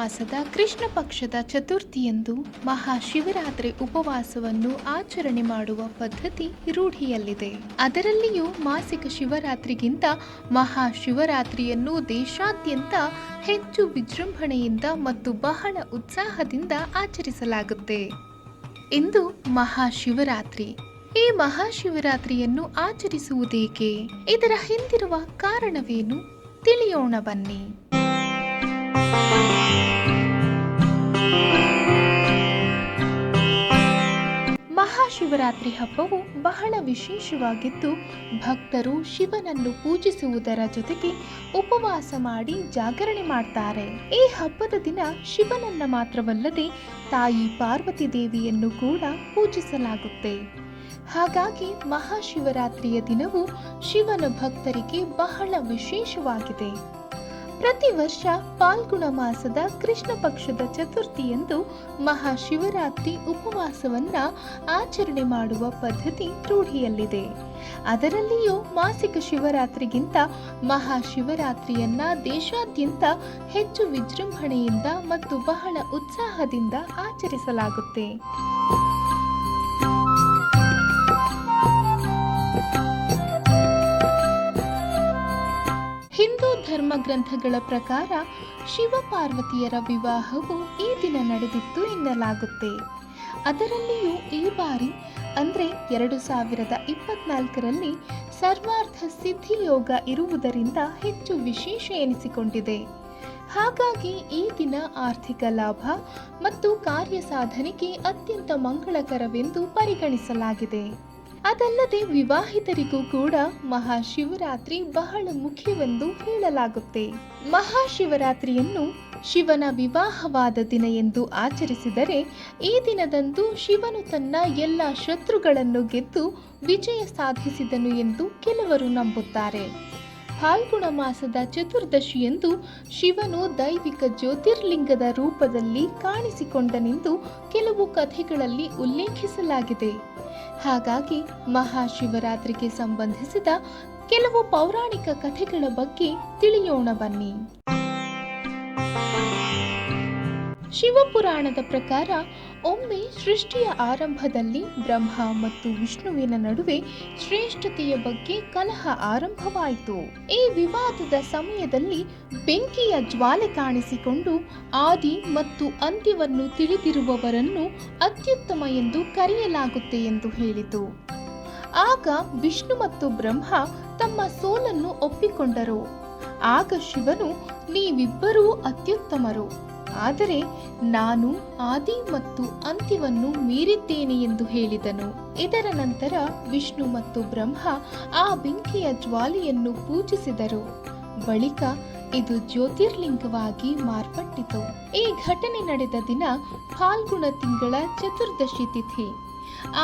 ಮಾಸದ ಕೃಷ್ಣ ಪಕ್ಷದ ಚತುರ್ಥಿಯಂದು ಮಹಾಶಿವರಾತ್ರಿ ಉಪವಾಸವನ್ನು ಆಚರಣೆ ಮಾಡುವ ಪದ್ಧತಿ ರೂಢಿಯಲ್ಲಿದೆ. ಅದರಲ್ಲಿಯೂ ಮಾಸಿಕ ಶಿವರಾತ್ರಿಗಿಂತ ಮಹಾಶಿವರಾತ್ರಿಯನ್ನು ದೇಶಾದ್ಯಂತ ಹೆಚ್ಚು ವಿಜೃಂಭಣೆಯಿಂದ ಮತ್ತು ಬಹಳ ಉತ್ಸಾಹದಿಂದ ಆಚರಿಸಲಾಗುತ್ತೆ. ಇಂದು ಮಹಾಶಿವರಾತ್ರಿ. ಈ ಮಹಾಶಿವರಾತ್ರಿಯನ್ನು ಆಚರಿಸುವುದೇಕೆ? ಇದರ ಹಿಂದಿರುವ ಕಾರಣವೇನು? ತಿಳಿಯೋಣ ಬನ್ನಿ. ಮಹಾಶಿವರಾತ್ರಿ ಹಬ್ಬವು ಬಹಳ ವಿಶೇಷವಾಗಿದ್ದು, ಭಕ್ತರು ಶಿವನನ್ನು ಪೂಜಿಸುವುದರ ಜೊತೆಗೆ ಉಪವಾಸ ಮಾಡಿ ಜಾಗರಣೆ ಮಾಡ್ತಾರೆ. ಈ ಹಬ್ಬದ ದಿನ ಶಿವನನ್ನ ಮಾತ್ರವಲ್ಲದೆ ತಾಯಿ ಪಾರ್ವತಿ ದೇವಿಯನ್ನು ಕೂಡ ಪೂಜಿಸಲಾಗುತ್ತೆ. ಹಾಗಾಗಿ ಮಹಾಶಿವರಾತ್ರಿಯ ದಿನವು ಶಿವನ ಭಕ್ತರಿಗೆ ಬಹಳ ವಿಶೇಷವಾಗಿದೆ. ಪ್ರತಿ ವರ್ಷ ಫಾಲ್ಗುಣ ಮಾಸದ ಕೃಷ್ಣ ಪಕ್ಷದ ಚತುರ್ಥಿಯಂದು ಮಹಾಶಿವರಾತ್ರಿ ಉಪವಾಸವನ್ನ ಆಚರಣೆ ಮಾಡುವ ಪದ್ಧತಿ ರೂಢಿಯಲ್ಲಿದೆ. ಅದರಲ್ಲಿಯೂ ಮಾಸಿಕ ಶಿವರಾತ್ರಿಗಿಂತ ಮಹಾಶಿವರಾತ್ರಿಯನ್ನ ದೇಶಾದ್ಯಂತ ಹೆಚ್ಚು ವಿಜೃಂಭಣೆಯಿಂದ ಮತ್ತು ಬಹಳ ಉತ್ಸಾಹದಿಂದ ಆಚರಿಸಲಾಗುತ್ತೆ. ಹಿಂದೂ ಧರ್ಮ ಗ್ರಂಥಗಳ ಪ್ರಕಾರ ಶಿವಪಾರ್ವತಿಯರ ವಿವಾಹವು ಈ ದಿನ ನಡೆದಿತ್ತು ಎನ್ನಲಾಗುತ್ತೆ. ಅದರಲ್ಲಿಯೂ ಈ ಬಾರಿ ಅಂದರೆ 2024ರಲ್ಲಿ ಸರ್ವಾರ್ಥ ಸಿದ್ಧಿ ಯೋಗ ಇರುವುದರಿಂದ ಹೆಚ್ಚು ವಿಶೇಷ ಎನಿಸಿಕೊಂಡಿದೆ. ಹಾಗಾಗಿ ಈ ದಿನ ಆರ್ಥಿಕ ಲಾಭ ಮತ್ತು ಕಾರ್ಯ ಸಾಧನೆಗೆ ಅತ್ಯಂತ ಮಂಗಳಕರವೆಂದು ಪರಿಗಣಿಸಲಾಗಿದೆ. ಅದಲ್ಲದೆ ವಿವಾಹಿತರಿಗೂ ಕೂಡ ಮಹಾಶಿವರಾತ್ರಿ ಬಹಳ ಮುಖ್ಯವೆಂದು ಹೇಳಲಾಗುತ್ತೆ. ಮಹಾಶಿವರಾತ್ರಿಯನ್ನು ಶಿವನ ವಿವಾಹವಾದ ದಿನ ಎಂದು ಆಚರಿಸಿದರೆ ಈ ದಿನದಂದು ಶಿವನು ತನ್ನ ಎಲ್ಲ ಶತ್ರುಗಳನ್ನು ಗೆದ್ದು ವಿಜಯ ಸಾಧಿಸಿದನು ಎಂದು ಕೆಲವರು ನಂಬುತ್ತಾರೆ. ಫಾಲ್ಗುಣ ಮಾಸದ ಚತುರ್ದಶಿಯಂದು ಶಿವನು ದೈವಿಕ ಜ್ಯೋತಿರ್ಲಿಂಗದ ರೂಪದಲ್ಲಿ ಕಾಣಿಸಿಕೊಂಡನೆಂದು ಕೆಲವು ಕಥೆಗಳಲ್ಲಿ ಉಲ್ಲೇಖಿಸಲಾಗಿದೆ. ಹಾಗಾಗಿ ಮಹಾಶಿವರಾತ್ರಿಗೆ ಸಂಬಂಧಿಸಿದ ಕೆಲವು ಪೌರಾಣಿಕ ಕಥೆಗಳ ಬಗ್ಗೆ ತಿಳಿಯೋಣ ಬನ್ನಿ. ಶಿವಪುರಾಣದ ಪ್ರಕಾರ ಒಮ್ಮೆ ಸೃಷ್ಟಿಯ ಆರಂಭದಲ್ಲಿ ಬ್ರಹ್ಮ ಮತ್ತು ವಿಷ್ಣುವಿನ ನಡುವೆ ಶ್ರೇಷ್ಠತೆಯ ಬಗ್ಗೆ ಕಲಹ ಆರಂಭವಾಯಿತು. ಈ ವಿವಾದದ ಸಮಯದಲ್ಲಿ ಬೆಂಕಿಯ ಜ್ವಾಲೆ ಕಾಣಿಸಿಕೊಂಡು ಆದಿ ಮತ್ತು ಅಂತ್ಯವನ್ನು ತಿಳಿದಿರುವವರನ್ನು ಅತ್ಯುತ್ತಮ ಎಂದು ಕರೆಯಲಾಗುತ್ತೆ ಎಂದು ಹೇಳಿತು. ಆಗ ವಿಷ್ಣು ಮತ್ತು ಬ್ರಹ್ಮ ತಮ್ಮ ಸೋಲನ್ನು ಒಪ್ಪಿಕೊಂಡರು. ಆಗ ಶಿವನು, ನೀವಿಬ್ಬರೂ ಅತ್ಯುತ್ತಮರು, ಆದರೆ ನಾನು ಆದಿ ಮತ್ತು ಅಂತ್ಯವನ್ನು ಮೀರಿದ್ದೇನೆ ಎಂದು ಹೇಳಿದನು. ಇದರ ನಂತರ ವಿಷ್ಣು ಮತ್ತು ಬ್ರಹ್ಮ ಆ ಬೆಂಕಿಯ ಜ್ವಾಲೆಯನ್ನು ಪೂಜಿಸಿದರು. ಬಳಿಕ ಇದು ಜ್ಯೋತಿರ್ಲಿಂಗವಾಗಿ ಮಾರ್ಪಟ್ಟಿತು. ಈ ಘಟನೆ ನಡೆದ ದಿನ ಫಾಲ್ಗುಣ ತಿಂಗಳ ಚತುರ್ದಶಿ ತಿಥಿ.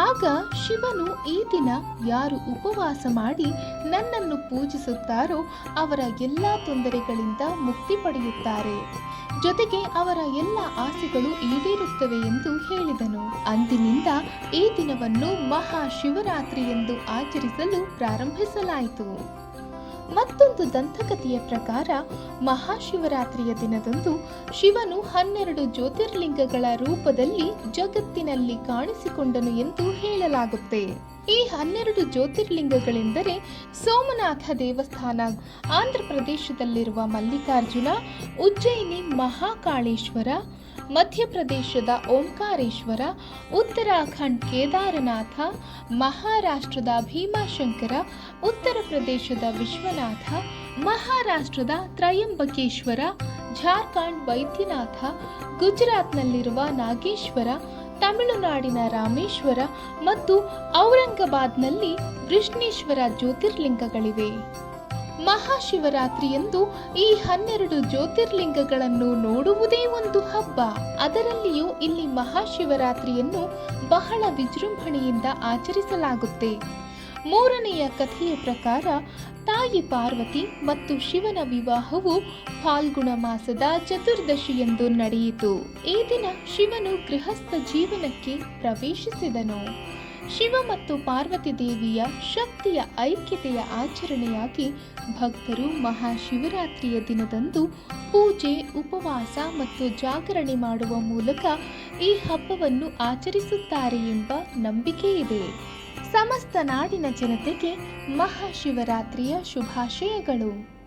ಆಗ ಶಿವನು, ಈ ದಿನ ಯಾರು ಉಪವಾಸ ಮಾಡಿ ನನ್ನನ್ನು ಪೂಜಿಸುತ್ತಾರೋ ಅವರ ಎಲ್ಲ ತೊಂದರೆಗಳಿಂದ ಮುಕ್ತಿ ಪಡೆಯುತ್ತಾರೆ, ಜೊತೆಗೆ ಅವರ ಎಲ್ಲ ಆಸೆಗಳು ಈಡೇರುತ್ತವೆ ಎಂದು ಹೇಳಿದನು. ಅಂದಿನಿಂದ ಈ ದಿನವನ್ನು ಮಹಾಶಿವರಾತ್ರಿ ಎಂದು ಆಚರಿಸಲು ಪ್ರಾರಂಭಿಸಲಾಯಿತು. ಮತ್ತೊಂದು ದಂತಕಥೆಯ ಪ್ರಕಾರ ಮಹಾಶಿವರಾತ್ರಿಯ ದಿನದಂದು ಶಿವನು 12 ಜ್ಯೋತಿರ್ಲಿಂಗಗಳ ರೂಪದಲ್ಲಿ ಜಗತ್ತಿನಲ್ಲಿ ಕಾಣಿಸಿಕೊಂಡನು ಎಂದು ಹೇಳಲಾಗುತ್ತೆ. ಈ 12 ಜ್ಯೋತಿರ್ಲಿಂಗಗಳೆಂದರೆ ಸೋಮನಾಥ ದೇವಸ್ಥಾನ ಆಂಧ್ರ ಪ್ರದೇಶದಲ್ಲಿರುವ ಮಲ್ಲಿಕಾರ್ಜುನ, ಉಜ್ಜಯಿನಿ ಮಹಾಕಾಳೇಶ್ವರ, ಮಧ್ಯಪ್ರದೇಶದ ಓಂಕಾರೇಶ್ವರ, ಉತ್ತರಾಖಂಡ್ ಕೇದಾರನಾಥ, ಮಹಾರಾಷ್ಟ್ರದ ಭೀಮಾಶಂಕರ, ಉತ್ತರ ಪ್ರದೇಶದ ವಿಶ್ವನಾಥ, ಮಹಾರಾಷ್ಟ್ರದ ತ್ರಯಂಬಕೇಶ್ವರ, ಜಾರ್ಖಂಡ್ ವೈದ್ಯನಾಥ, ಗುಜರಾತ್ನಲ್ಲಿರುವ ನಾಗೇಶ್ವರ, ತಮಿಳುನಾಡಿನ ರಾಮೇಶ್ವರ ಮತ್ತು ಔರಂಗಾಬಾದ್ನಲ್ಲಿ ವೃಷ್ಣೇಶ್ವರ ಜ್ಯೋತಿರ್ಲಿಂಗಗಳಿವೆ. ಮಹಾಶಿವರಾತ್ರಿಯಂದು ಈ 12 ಜ್ಯೋತಿರ್ಲಿಂಗಗಳನ್ನು ನೋಡುವುದೇ ಒಂದು ಹಬ್ಬ. ಅದರಲ್ಲಿಯೂ ಇಲ್ಲಿ ಮಹಾಶಿವರಾತ್ರಿಯನ್ನು ಬಹಳ ವಿಜೃಂಭಣೆಯಿಂದ ಆಚರಿಸಲಾಗುತ್ತೆ. ಮೂರನೆಯ ಕಥೆಯ ಪ್ರಕಾರ ತಾಯಿ ಪಾರ್ವತಿ ಮತ್ತು ಶಿವನ ವಿವಾಹವು ಫಾಲ್ಗುಣ ಮಾಸದ ಚತುರ್ದಶಿಯಂದು ನಡೆಯಿತು. ಈ ದಿನ ಶಿವನು ಗೃಹಸ್ಥ ಜೀವನಕ್ಕೆ ಪ್ರವೇಶಿಸಿದನು. ಶಿವ ಮತ್ತು ಪಾರ್ವತಿ ದೇವಿಯ ಶಕ್ತಿಯ ಐಕ್ಯತೆಯ ಆಚರಣೆಯಾಗಿ ಭಕ್ತರು ಮಹಾಶಿವರಾತ್ರಿಯ ದಿನದಂದು ಪೂಜೆ, ಉಪವಾಸ ಮತ್ತು ಜಾಗರಣೆ ಮಾಡುವ ಮೂಲಕ ಈ ಹಬ್ಬವನ್ನು ಆಚರಿಸುತ್ತಾರೆ ಎಂಬ ನಂಬಿಕೆ ಇದೆ. ಸಮಸ್ತ ನಾಡಿನ ಜನತೆಗೆ ಮಹಾಶಿವರಾತ್ರಿಯ ಶುಭಾಶಯಗಳು.